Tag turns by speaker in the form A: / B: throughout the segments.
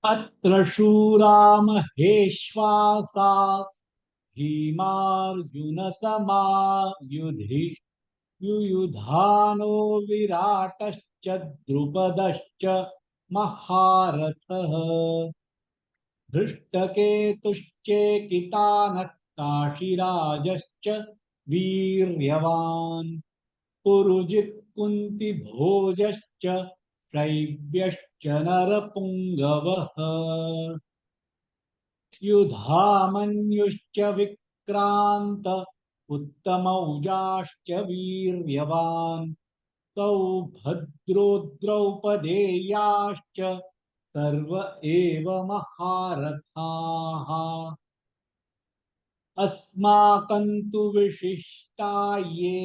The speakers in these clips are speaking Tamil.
A: अत्र शूरामहेश्वासा भीमार्जुनसमायुधि युयुधानो विराटश्च द्रुपदश्च महारथः धृष्टकेतुश्चेकितानः काशीराजश्च वीर्यवान् पुरुजित् कुन्तिभोजश्च शैब्यश्च नरपुङ्गवः युधामन्युश्च विक्रान्त उत्तमौजाश्च वीर्यवान् सौभद्रो द्रौपदेयाश्च सर्व एव महारथाः अस्माकं तु विशिष्टा ये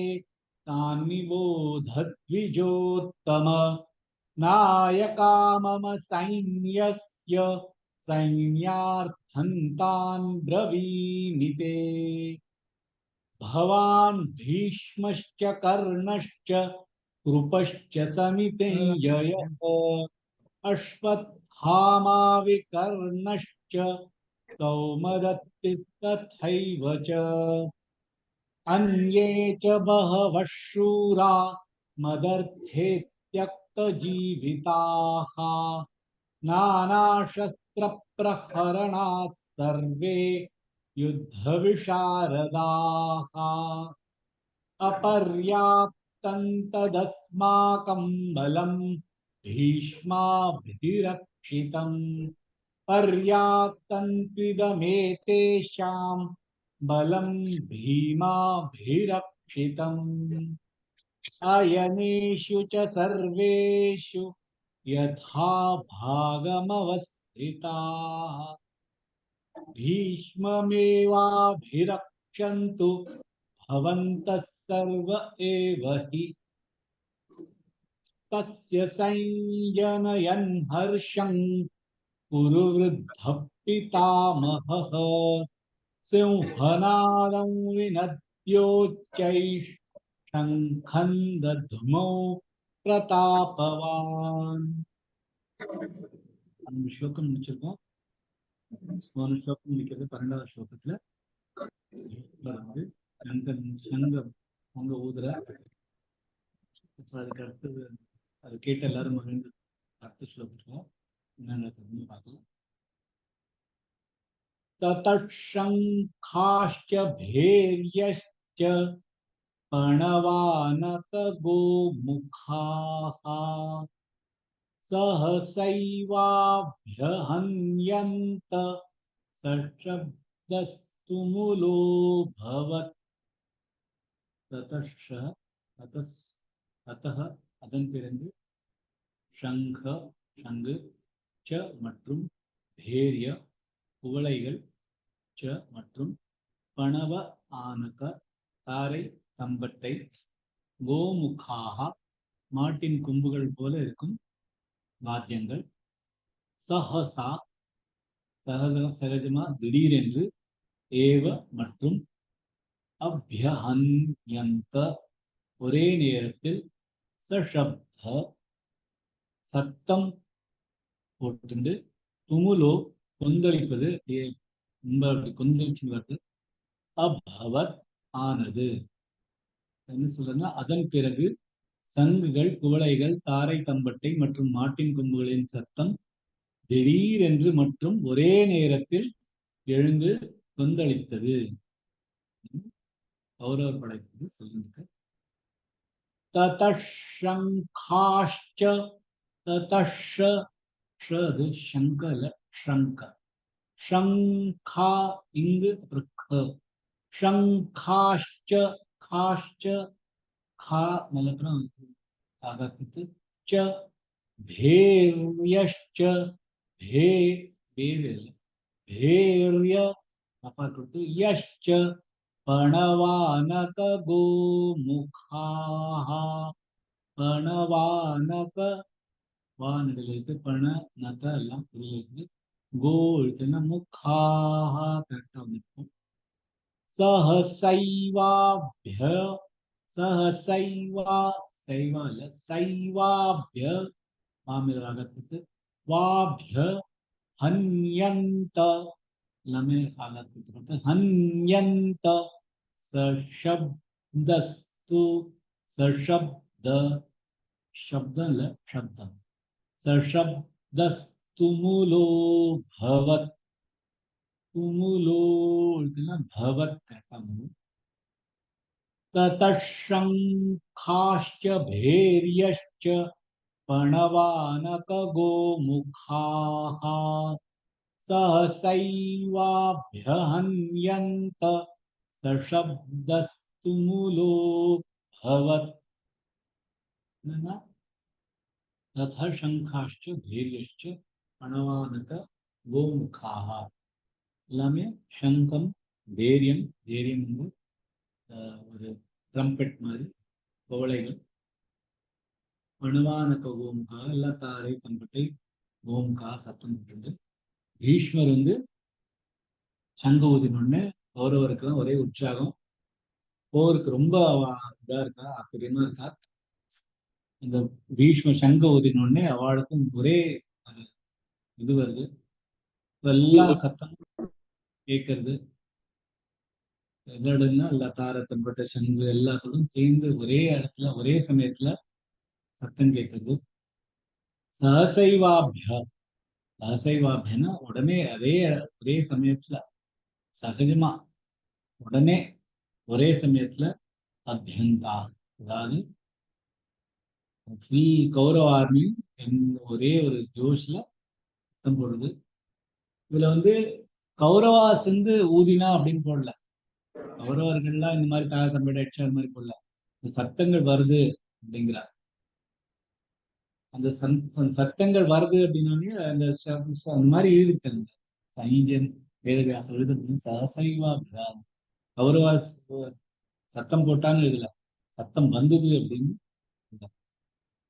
A: तान्निबोधद्विजोत्तम नायका मम सैन्यस्य सैन्यार्थं तान् ब्रवीमि ते भवान् भीष्मश्च कर्णश्च कृपश्च समितिञ्जयः अश्वत्थामा विकर्णश्च सौमदत्तिस्तथैव च अन्ये च बहवः शूरा मदर्थे त्यक्तजीविताः नानाशस्त्रप्रहरणात् सर्वे युद्धविशारदाः अपर्याप्तं तदस्माकं बलं भीष्माभिरक्षितं पर्याप्तं त्विदमेतेषां बलं भीमाभिरक्षितम् अयनेषु च सर्वेषु यथा भागमवस्थिताः भीष्ममेवाभिरक्षन्तु भवन्तः सर्व एव हि तस्य संजनयन् हर्षं कुरु वृद्धः पितामहः सिंहनादं विनद्योच्चैः शङ्खं दध्मौ प्रतापवान् அந்த ஸ்லோகம் முடிச்சிருக்கோம். போன ஸ்லோகம் முடிக்கிறது 12வது ஸ்லோகத்துல வந்து சங்கம் அவங்க ஊதுற அதுக்கு அடுத்தது அது கேட்டு எல்லாரும் மகிழ்ந்து அடுத்த ஸ்லோகத்துல என்னென்ன பார்க்கலாம். ततःशङ्खाश्च भैर्यश्च पणवानकगोमुखाः सहसैवाभ्यहन्यन्त सशब्दस्तुमुलोऽभवत् ततः அதன் பிறகு சங்கு ச மற்றும் பேரிய குவளைகள் ச மற்றும் பணவ ஆனக தாரை தம்பட்டை கோமுகாக மாட்டின் கொம்புகள் போல இருக்கும் வாத்தியங்கள் சஹசா சகஜமா திடீரென்று ஏவ மற்றும் அப்யஹன்யந்த ஒரே நேரத்தில் சஷப்த சத்தம் போட்டு துமுலோ கொந்தளிப்பது கொந்தளிச்சு வருது அபவத் ஆனது என்ன சொல்றதுன்னா அதன் பிறகு சங்குகள் குவளைகள் தாரை தம்பட்டை மற்றும் மாட்டின் கொம்புகளின் சத்தம் திடீரென்று மற்றும் ஒரே நேரத்தில் எழுந்து கொந்தளித்தது. கௌரவர் படைத்தது சொல்லுங்க. ததஷங்காஷ்ச ததஷ ஷது சங்கல ஷங்க ஷங்கா இங்கு ஷங்காஷ்ச காஷ்ச खा मलकना आगतित च भेर्यश्च भे बेवेल भेर्य अपार करते यश्च पणवानक गोमुखाः पणवानक वान इडलिते पण नक एल्लाम इडलिते गो इडलिते मुखाः करेक्ट आगुत्तु सहसैवाभ्य सहसैवा सैवाल सैवाभ्य आमेಲೆ ಆಗತ್ತೆ ವಾಭ್ಯ ஹன்யந்த எல்லாமே ஆலத்துக்கு ஹன்யந்த சஷப்தஸ்து சஷப்த சப்தம் இல்ல சப்தம் சஷப்தஸ்துமுலோ பவத் துமுலோ பவத் கரெக்டாக ततशङ्खाश्च भैर्यश्च पणवानकगोमुखाः सहसैवाभ्यहन्यन्त सशब्दस्तुमुलो भवत् तथा शङ्खाश्च भैर्यश्च पणवानकगोमुखाः எல்லாமே சங்கம் தைரியம் தைரியம் வந்து ஒரு ட்ரம்பெட் மாதிரி கோவளைகள் பணுவானக ஓம்கா எல்லா தாரை தம்பட்டை ஓம்கா சத்தம் போட்டு பீஷ்மர் வந்து சங்க ஊதினொன்னு கௌரவருக்கெல்லாம் ஒரே உற்சாகம் போருக்கு ரொம்ப இதா இருக்கா ஆச்சரியமா இருக்கா இந்த பீஷ்மர் சங்க ஊதினொடனே அவளுக்கும் ஒரே இது வருது எல்லா சத்தம் கேட்கறது என்னடுன்னா எல்லா தார தம்பட்ட சங்கு எல்லாத்துக்கும் சேர்ந்து ஒரே இடத்துல ஒரே சமயத்துல சத்தம் கேட்கறது சகசைவாபியனா உடனே ஒரே சமயத்துல சகஜமா உடனே ஒரே சமயத்துல அபியந்தா அதாவது கௌரவ ஆர்மியும் ஒரே ஒரு ஜோஷ்ல சத்தம் போடுது இதுல வந்து கௌரவா சிந்து ஊதினா அப்படின்னு போடல கௌரவர்கள்லாம் இந்த மாதிரி தாரதம்பேட எக்ஷா அது மாதிரி போடல இந்த சத்தங்கள் வருது அப்படிங்கிறார் அந்த சத்தங்கள் வருது அப்படின்னோடனே அந்த மாதிரி எழுதிருக்காங்க சைஞ்சன் வேதவியாசம் எழுதுறது சகசைவா கௌரவா சத்தம் போட்டான்னு எழுதல சத்தம் வந்தது அப்படின்னு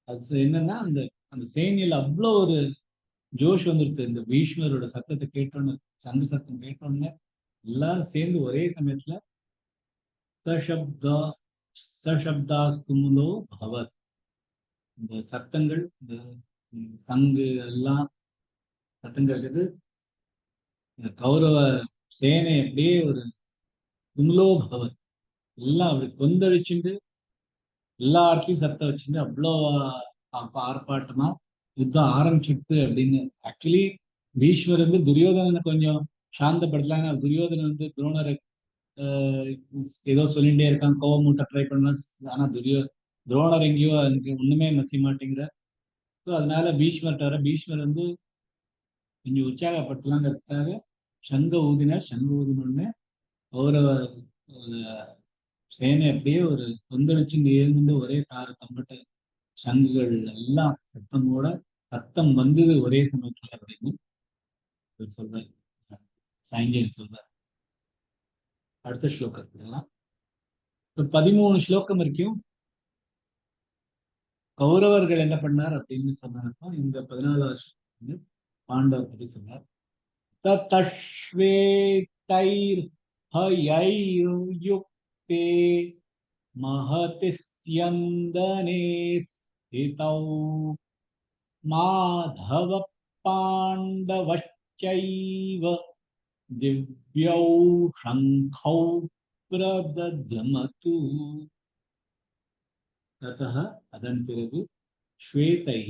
A: அது என்னன்னா அந்த அந்த சேனையில அவ்வளோ ஒரு ஜோஷ் வந்துருக்கு இந்த பீஷ்மரோட சத்தத்தை கேட்டோன்னு சங்கு சத்தம் கேட்டோன்னு எல்லாரும் சேர்ந்து ஒரே சமயத்துல சசப்தாஸ்துமுலோ பவத் இந்த சத்தங்கள் இந்த சங்கு எல்லாம் சத்தங்கள் இந்த கௌரவ சேனை அப்படியே ஒரு துமுலோ பவத் எல்லாம் அப்படி கொந்தளிச்சுட்டு எல்லா இடத்துலயும் சத்தம் வச்சுட்டு அவ்வளோ ஆர்ப்பாட்டமா யுத்தம் ஆரம்பிச்சிடுது அப்படின்னு ஆக்சுவலி பீஷ்மர் வந்து துரியோதனனை கொஞ்சம் சாந்தப்படுத்தலாங்க துரியோதனன் வந்து துரோணரை ஏதோ சொல்லிட்டே இருக்கான் கோவமூட்ட ட்ரை பண்ணலாம் ஆனா துரோணர் எங்கேயோ அதுக்கு ஒண்ணுமே நசிய மாட்டேங்கிற ஸோ அதனால பீஷ்மர் தவிர பீஷ்மர் வந்து கொஞ்சம் உற்சாகப்படுத்தலாங்கிறதுக்காக சங்க ஊதினோடனே கௌரவ சேனை அப்படியே ஒரு கொந்தளிச்சு இருந்து ஒரே தார தம்பட்ட சங்குகள் எல்லாம் சத்தம் வந்தது ஒரே சமயத்துல அப்படின்னு சொல்றாரு சைஞ்சன் சொல்றாரு அடுத்த ஸ்லோகத்துலாம் 13 ஸ்லோகம் வரைக்கும் கௌரவர்கள் என்ன பண்ணார் அப்படின்னு சொன்னார்ப்பா இந்த 14வது பாண்டவர் பற்றி சொன்னார் தஷ்வேதைர் ஹயைர்யுக்தே महति स्यन्दने स्थितौ माधव पाण्डवश्चैव दिव्यौ शङ्खौ प्रदध्मतु ततः அதன் பிறகு ஸ்வேதை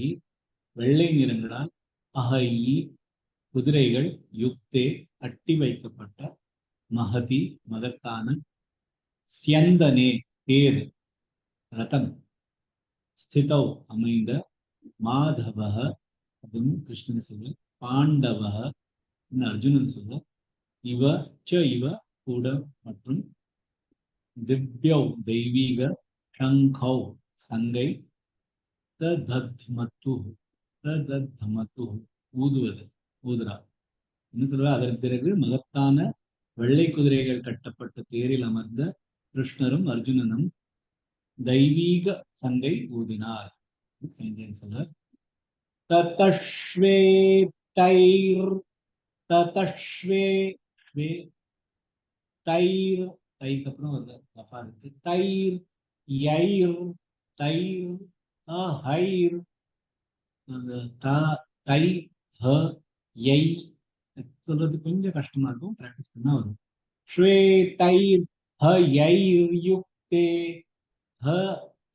A: வெள்ளை நிறங்களால் அஹயி குதிரைகள் யுக்தே கட்டி வைக்கப்பட்ட மகதி மகத்தான ஸ்யந்தனே தேர் ரதம் ஸ்திதௌ அமைந்த மாதவ அப்படின்னு கிருஷ்ணன் சொல்ல பாண்டவ அர்ஜுனன் சொல்ல இவ கூட மற்றும் திவ்யௌ தெய்வீக சங்கௌ சங்கை ததத்மத்து ஊதுறா என்ன சொல்ற அதற்கு பிறகு மகத்தான வெள்ளை குதிரைகள் கட்டப்பட்ட தேரில் அமர்ந்த கிருஷ்ணரும் அர்ஜுனனும் தெய்வீக சங்கை ஊதினார் சொல்ற தைக்கு அப்புறம் ஒரு ரஃபா இருக்கு தைர் யைர் தைர் அஹைர் தை ஹ யை சொல்றது கொஞ்சம் கஷ்டமா இருக்கும், பிராக்டிஸ் பண்ணா வரும். ஸ்வேதைர் ஹயைர்யுக்தே. ஹ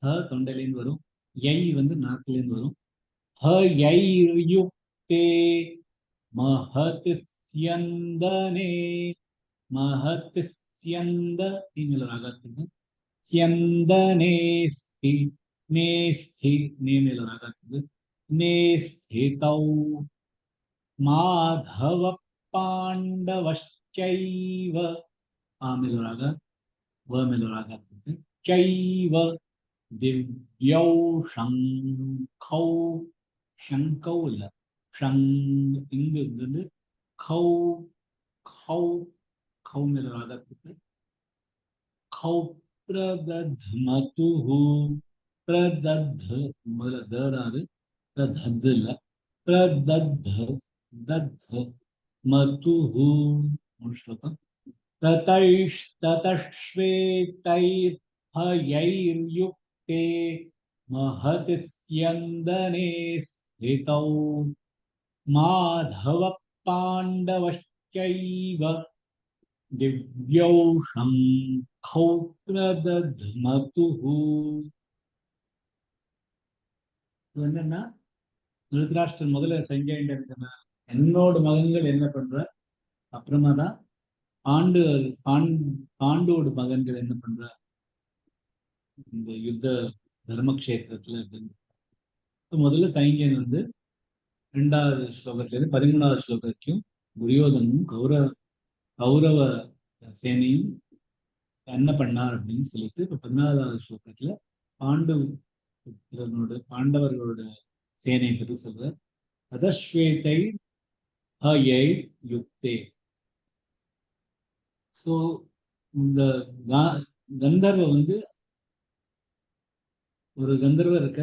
A: ஹ தொண்டையிலேருந்து வரும், யை வந்து நாக்கிலேருந்து வரும். ஹயைர்யுக்தே மஹத் ஸ்யந்தனே. மஹத் ஸ்யந்த நீங்கள ராகத்துங்க. ஸ்யந்தனேஸ்தி நேஸ்தி நீங்கள ராகத்துங்க. நேஸ்திதௌ மாதவ பாண்டவश्चैव. ஆமில ராக வமில ராகத்துங்க. चैव दिव्यौ शंखौ. शंखौ இல்ல, ஷங் இங்கு இருந்து கௌ கௌ கௌமில ராகத்துக்கு. கௌ பிரதத்மதுஹு. பிரதத் முதல்ல தேடாது, பிரதத் இல்ல, பிரதத் தத் மதுஹு. மூணு ஸ்லோகம். ततश्वेतैर् हयैर्युक्ते महत् स्यन्दने स्थितौ माधव पाण्डवश्चैव दिव्यौ शंखौ प्रदध्मतुः. என்னன்னா, திருதராஷ்டிரன் முதல்ல செஞ்சேன், என்னோட மகன்கள் என்ன பண்ற, அப்புறமா தான் பாண்டோட மகன்கள் என்ன பண்ற இந்த யுத்த தர்மக்ஷேத்திரத்துல அப்படின்னு. முதல்ல சைன்யன் வந்து 2வது ஸ்லோகத்துல இருந்து 13வது ஸ்லோகத்தையும் துரியோதனும் கௌரவ சேனையும் என்ன பண்ணார் அப்படின்னு சொல்லிட்டு இப்ப 14வது ஸ்லோகத்துல பாண்டவர்களோட சேனையை பற்றி சொல்ற. அதஸ்வேதை ஹயை யுக்தே. ஸோ இந்த கந்தர்வ வந்து ஒரு கந்தர்வர் இருக்க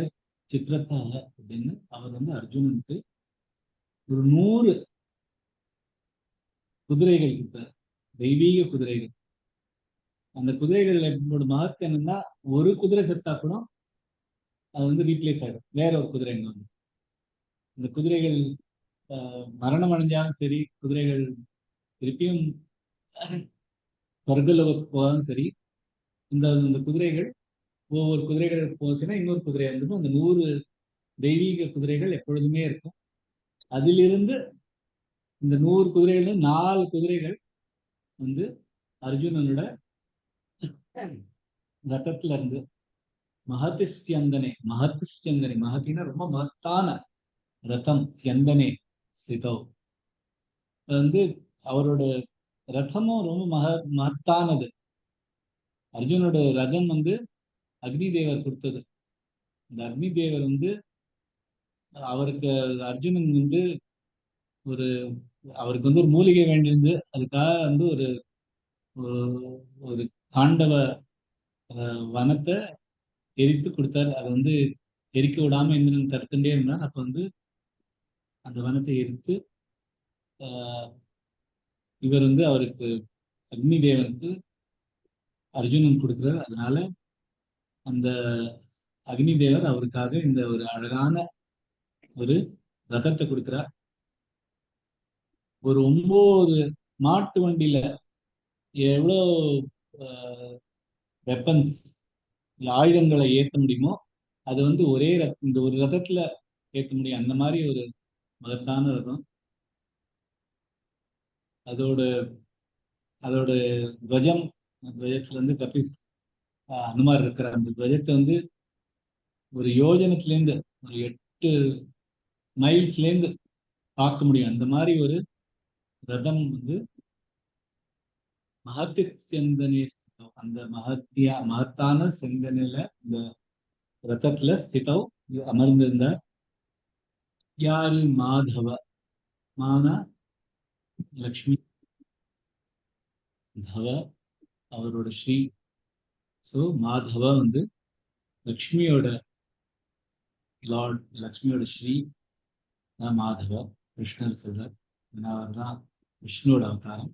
A: சித்திரத்தாக அப்படின்னு, அவர் வந்து அர்ஜுனனுக்கு ஒரு 100 குதிரைகள் கொடுத்தார், தெய்வீக குதிரைகள். அந்த குதிரைகளோட மகத்து என்னன்னா, ஒரு குதிரை செத்தா கூட அது வந்து ரீப்ளேஸ் ஆகிடும், வேற ஒரு குதிரை வந்து. இந்த குதிரைகள் மரணம் அடைஞ்சாலும் சரி, குதிரைகள் திருப்பியும் சொர்க்கலோகத்துக்கு போகாலும் சரி, இந்த குதிரைகள் ஒவ்வொரு குதிரைகள் போச்சுன்னா இன்னொரு குதிரை இருந்துடும். அந்த 100 தெய்வீக குதிரைகள் எப்பொழுதுமே இருக்கும். அதிலிருந்து இந்த 100 குதிரைகள் 4 குதிரைகள் வந்து அர்ஜுனனோட ரத்தத்துல இருந்து மகத்திஸ்யந்தனே. மகத்தினா ரொம்ப மகத்தான ரத்தம். ஸ்யந்தனே சிதோ வந்து அவரோட ரத்தமும் ரொம்ப மகத்தானது. அர்ஜுனோட ரதம் வந்து அக்னி தேவர் கொடுத்தது. இந்த அக்னி தேவர் வந்து அவருக்கு அர்ஜுனன் வந்து அவருக்கு வந்து ஒரு மூலிகை வேண்டியிருந்து அதுக்காக வந்து ஒரு காண்டவ வனத்தை எரித்து கொடுத்தார். அதை வந்து எரிக்க விடாம இந்திரன் தடுத்துட்டே இருந்தார். அப்ப வந்து அந்த வனத்தை எரித்து இவர் வந்து அவருக்கு அக்னி தேவனுக்கு அர்ஜுனன் கொடுக்கிறார். அதனால அந்த அக்னி தேவர் அவருக்காக இந்த ஒரு அழகான ஒரு ரதத்தை கொடுக்கிறார். ஒரு 9 மாட்டு வண்டியில எவ்வளோ வெப்பன்ஸ் ஆயுதங்களை ஏற்ற முடியுமோ அது வந்து ஒரே இந்த ஒரு ரதத்துல ஏற்ற முடியும். அந்த மாதிரி ஒரு மகத்தான ரதம். அதோட துவஜம், துவஜத்துல இருந்து கபிஸ் அனுமார் இருக்கிற அந்த துவஜத்தை வந்து ஒரு யோஜனத்திலேருந்து ஒரு 8 மைல்ஸ்லேருந்து பார்க்க முடியும். அந்த மாதிரி ஒரு ரதம் வந்து மகத்தி செந்தனே ஸ்திதம். அந்த மகத்தான செந்தனையில இந்த ரதத்துல ஸ்திதவ் அமர்ந்திருந்த யாரு? மாதவ. மானா லக்ஷ்மி, தவ அவரோட ஸ்ரீ. ஸோ மாதவ வந்து லக்ஷ்மியோட லார்ட், லக்ஷ்மியோட ஸ்ரீ தான் மாதவ. கிருஷ்ணர் சொல்றார், அவர் தான் விஷ்ணுவோட அவதாரம்.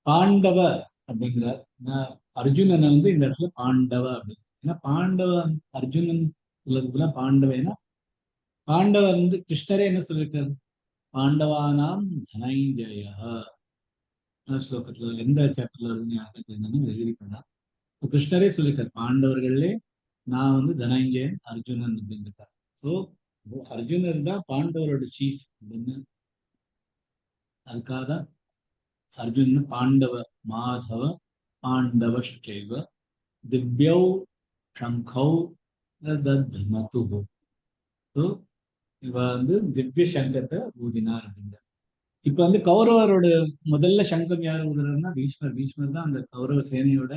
A: பாண்டவ அப்படிங்கிறார். அர்ஜுனனை வந்து இந்த இடத்துல பாண்டவ அப்படின்னு. ஏன்னா பாண்டவ அர்ஜுனன் சொல்றதுக்குலாம் பாண்டவ. ஏன்னா பாண்டவ வந்து கிருஷ்ணரே என்ன சொல்லியிருக்காரு, பாண்டவானாம் தனஞ்சய ஸ்லோகத்துல எந்த சாப்டர்ல இருந்து யாருக்கு தெரிஞ்சதுன்னு எழுதிருக்கா. கிருஷ்ணரே சொல்லியிருக்கார், பாண்டவர்களே நான் வந்து தனஞ்சயன் அர்ஜுனன் அப்படின்னுருக்கார். ஸோ அர்ஜுனர் தான் பாண்டவரோட சீஃப் அப்படின்னு. அதுக்காக தான் அர்ஜுனன் பாண்டவ மாதவ பாண்டவஷ்டைவ திவ்யௌ சங்கௌ தத்மதுஹு. ஸோ இவ வந்து திவ்ய சங்கத்தை ஊதினார் அப்படின்ற. இப்ப வந்து கௌரவரோட முதல்ல சங்கம் யார் ஊதுறாருன்னா பீஷ்மர். பீஷ்மர் தான் அந்த கௌரவ சேனையோட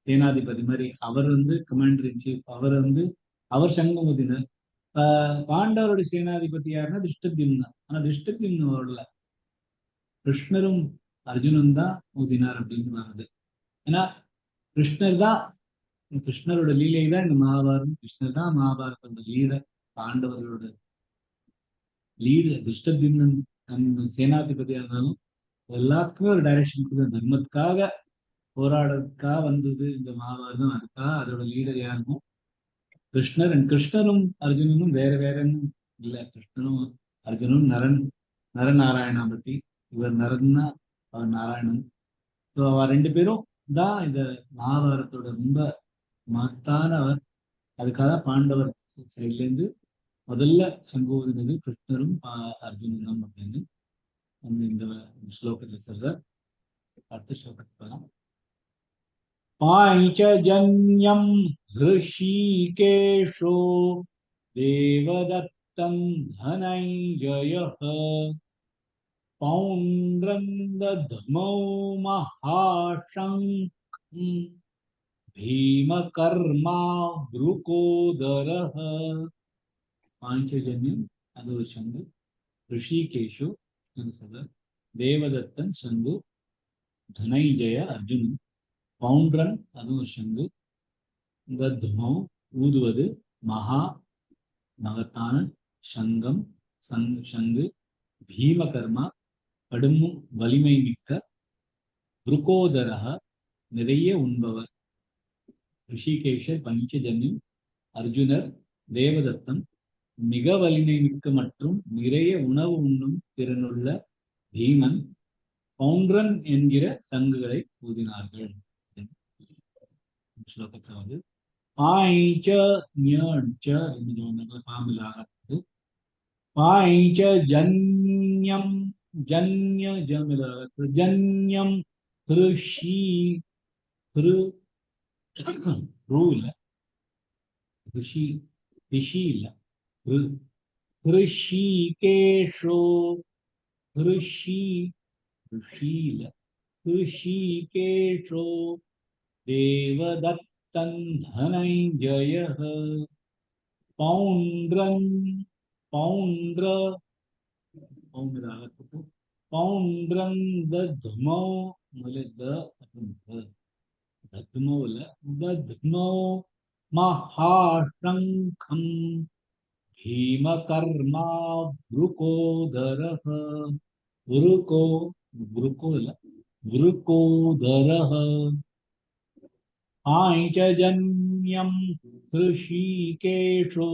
A: சேனாதிபதி மாதிரி. அவர் வந்து கமாண்டர் இன் சீஃப். அவர் வந்து அவர் சங்கம் ஊதினார். பாண்டவரோட சேனாதிபதி யாருன்னா திருஷ்டத்யும்னா. ஆனா திருஷ்டத்யும்னு வரல, கிருஷ்ணரும் அர்ஜுனன் தான் ஊதினார் அப்படின்னு வருது. ஏன்னா கிருஷ்ணர் தான், கிருஷ்ணரோட லீலை தான் இந்த மகாபாரதம். கிருஷ்ணர் தான் மகாபாரதோட லீடர். பாண்டவர்களோட லீடர் திருஷ்டத்யும்னன் சேனாதிபதியா இருந்தாலும் எல்லாத்துக்குமே ஒரு டைரக்ஷன் கொடுக்குது. தர்மத்துக்காக போராடுறதுக்காக வந்தது இந்த மகாபாரதம். அதுக்காக அதோட லீடர் யாருக்கும் கிருஷ்ணர். கிருஷ்ணரும் அர்ஜுனனும் வேற வேறன்னு இல்லை. கிருஷ்ணரும் அர்ஜுனனும் நரநாராயணா பத்தி. இவர் நரன்னா அவர் நாராயணன். ஸோ அவர் ரெண்டு பேரும் தான் இந்த மகாபாரதத்தோட ரொம்ப மகத்தானவர். அதுக்காக பாண்டவர் சைட்ல இருந்து முதல்ல சங்கூதினது கிருஷ்ணரும் அர்ஜுனனும் அப்படின்னு வந்து இந்த ஸ்லோகத்துல சொல்ற. அடுத்த ஸ்லோகத்துக்கு போகலாம். पाञ्चजन्यं हृषीकेशो देवदत्तं धनञ्जयः पौण्ड्रं दध्मौ महाशङ्खं भीमकर्मा वृकोदरः. पाञ्चजन्यं அது ஒரு சங்கு. ரிஷிகேஷு சொல்ற. தேவதத்தன் சங்கு. தனஞ்சய அர்ஜுனன். பவுண்ட்ரன் அதுவும் சங்கு. தத்மௌ ஊதுவது. மகா மகத்தான சங்கம் சங்கு. பீமகர்மா கடும் வலிமை மிக்க. புருகோதரக நிறைய உண்பவர். ரிஷிகேஷர் பஞ்சஜன்யம் அர்ஜுனர் தேவதத்தன் மிக வலிமை மிக்க மற்றும் நிறைய உணவு உண்ணும் திறனுள்ள பீமன் பவுண்ட்ரன் என்கிற சங்குகளை ஊதினார்கள். ஸ்லோகத்தாவது பாமிலாக பாஞ்சஜன்யம் ஜன்யம் ஹிருஷி இல்ல ரிஷி ரிஷி இல்ல ஹிருஷிகேஷோ ஹிருஷி ரிஷி இல்ல ஹிருஷிகேஷோ தேவதத்தன் தனஞ்சயः பௌண்ட்ரன் பௌண்ட்ர பௌண்ட்ரன் தத்மௌ தத்மௌ இல்ல தத்மௌ மகாசங்கம் भीमकर्मा वृकोदरः वृको இல்ல वृकोदरः पाञ्चजन्यं हृषीकेशो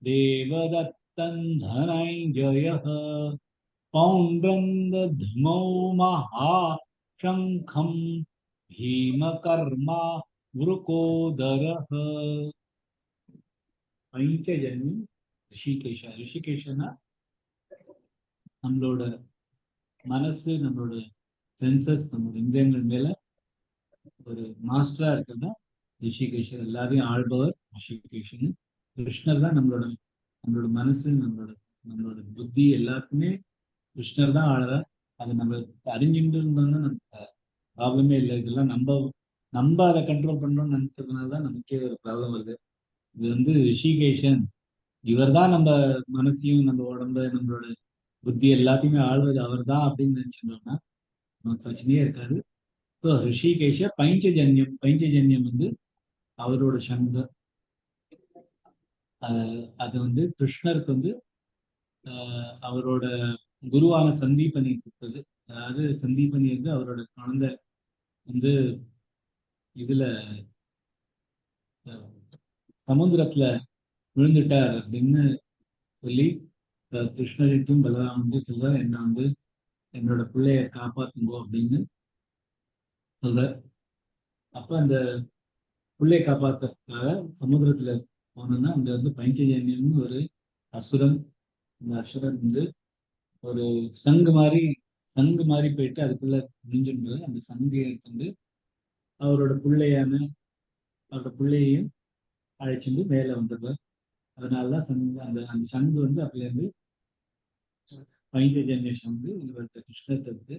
A: देवदत्तं धनञ्जयः पौण्ड्रं दध्मौ महाशङ्खं भीमकर्मा वृकोदरः. பஞ்சஜன்யம் ரிஷிகேஷா. ரிஷிகேஷனா நம்மளோட மனசு, நம்மளோட சென்சஸ், நம்மளோட இந்திரியங்கள் மேல ஒரு மாஸ்டரா இருக்கிறதா ரிஷிகேஷர். எல்லாரையும் ஆள்பவர் ரிஷிகேஷன். கிருஷ்ணர் தான் நம்மளோட மனசு, நம்மளோட புத்தி எல்லாருக்குமே கிருஷ்ணர் தான் ஆளுறார். அது நம்ம அறிஞ்சுட்டு இருந்தோம்னா நமக்கு ப்ராப்ளமே இல்லை. இதெல்லாம் நம்ம அதை கண்ட்ரோல் பண்றோம்னு நினைச்சதுனால தான் நமக்கே ஒரு ப்ராப்ளம் வருது. இது வந்து ரிஷிகேஷன். இவர் தான் நம்ம மனசையும் நம்ம உடம்ப நம்மளோட புத்தி எல்லாத்தையுமே ஆள்வது அவர் தான் அப்படின்னு நினைச்சிருந்தோம்னா நமக்கு பிரச்சனையே இருக்காது. ஸோ ரிஷிகேஷ பஞ்சஜன்யம் வந்து அவரோட சங்க. அது வந்து கிருஷ்ணருக்கு வந்து அவரோட குருவான சந்தீபனி கொடுத்தது. அதாவது சந்தீபனி வந்து அவரோட குழந்தை வந்து இதுல சமுத்திரத்துல விழுந்துட்டார் அப்படின்னு சொல்லி கிருஷ்ணர்கிட்டும் பலராமன் சொல்ற என்ன வந்து என்னோட பிள்ளைய காப்பாத்துங்கோ அப்படின்னு சொல்ற. அப்ப அந்த பிள்ளையை காப்பாத்துறதுக்காக சமுத்திரத்துல போனோம்னா அங்க வந்து பஞ்சஜன்யம்னு ஒரு அசுரன். அந்த அசுரன் வந்து ஒரு சங்கு மாதிரி போயிட்டு அதுக்குள்ள முடிஞ்சுன்றது. அந்த சங்கை வந்து அவரோட பிள்ளையான அவரோட பிள்ளையையும் அழைச்சிட்டு மேல வந்துடுவார். அதனாலதான் அந்த அந்த சங்கு வந்து அப்பல இருந்து பைஞ்சஜன்ய சங்கு இவர்கிட்ட கிருஷ்ணர்கிட்ட இருக்கு.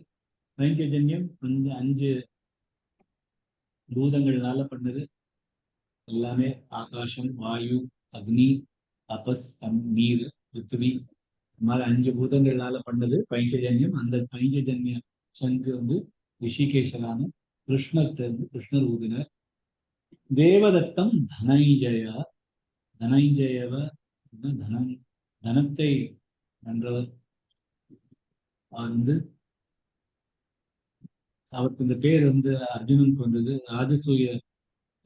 A: பைஞ்சஜன்யம் வந்து 5 பூதங்கள்னால பண்ணது. எல்லாமே ஆகாசம், வாயு, அக்னி, தபஸ், நீர், பிருத்திவி, இந்த மாதிரி 5 பூதங்களால பண்ணது பைஞ்சஜன்யம். அந்த பைஞ்சஜன்ய சங்கு வந்து ரிஷிகேஷரான கிருஷ்ணர்கிட்ட இருந்து கிருஷ்ணர் ஊதினர். தேவதத்தம் தனஞ்சயா. தனஞ்சயவ தனம் தனத்தை வென்றவர். அவர் வந்து அவருக்கு இந்த பேர் வந்து அர்ஜுனனுக்கு வந்தது. ராஜசூய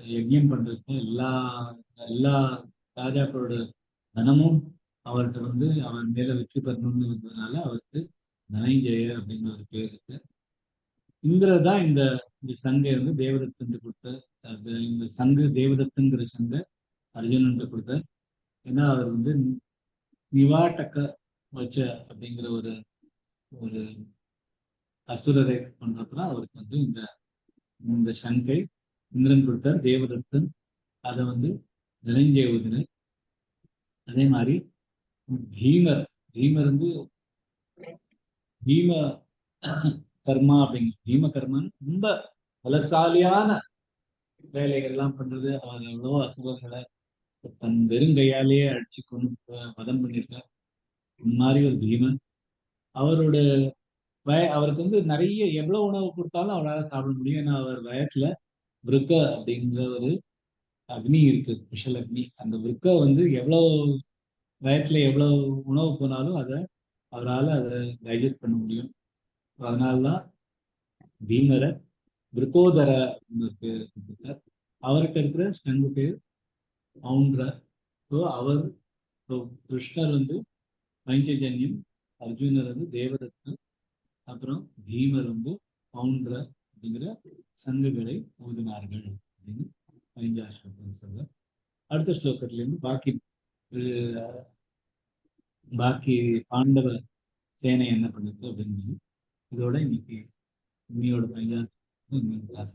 A: யஜ்யம் பண்றதுக்கு எல்லா எல்லா ராஜாக்களோட தனமும் அவர்கிட்ட வந்து அவர் மேல வெற்றி பெறணும்னு வந்ததுனால அவருக்கு தனஞ்சய அப்படின்னு ஒரு பேர் இருக்கு. இந்திரர் தான் இந்த சங்கை வந்து தேவதத்தன் கொடுத்த. இந்த சங்கு தேவதத்துங்கிற சங்கை அர்ஜுனன் கொடுத்தார். ஏன்னா அவர் வந்து நிவாட்டக்க வச்ச அப்படிங்கிற ஒரு ஒரு அசுரரை பண்றதுதான் அவருக்கு வந்து இந்த இந்த சங்கை இந்திரன் கொடுத்தார். தேவதத்தன் அதை வந்து தனஞ்சய ஊதினர். அதே மாதிரி பீமர் பீமர் வந்து பீம கர்மா அப்படிங்கிற பீம கர்மன் ரொம்ப பலசாலியான வேலைகள் எல்லாம் பண்றது. அவர் எவ்வளவோ அசுரர்களை தன் வெறுங்கையாலேயே அடிச்சு கொண்டு வதம் பண்ணியிருக்கார். இந்த மாதிரி ஒரு பீமன். அவரோட அவருக்கு வந்து நிறைய எவ்வளவு உணவு கொடுத்தாலும் அவரால் சாப்பிட முடியும். ஏன்னா அவர் வயத்துல விருக்க அப்படிங்கிற ஒரு அக்னி இருக்கு, ஸ்பெஷல் அக்னி. அந்த விருக்க வந்து எவ்வளவு வயத்துல எவ்வளவு உணவு போனாலும் அவரால் அதை டைஜஸ்ட் பண்ண முடியும். அதனால்தான் பீமரை விருக்கோதர அப்படின்னு பேர் கொடுத்திருக்கார். அவருக்கு இருக்கிற சங்கு பேர் பவுண்ட்ர. ஸோ அவர் கிருஷ்ணர் வந்து பஞ்சஜன்யம், அர்ஜுனர் வந்து தேவதத்தன், அப்புறம் பீமர் வந்து பவுண்ட்ர அப்படிங்கிற சங்குகளை ஊதினார்கள் அப்படின்னு 5ஆம் ஸ்லோகம் சொல்ல. அடுத்த ஸ்லோகத்துல இருந்து பாக்கி பாண்டவ சேனை என்ன பண்ணுது அப்படின்னு இதோட இன்னைக்கு இன்னையோட 5ஆம் கிளாஸ்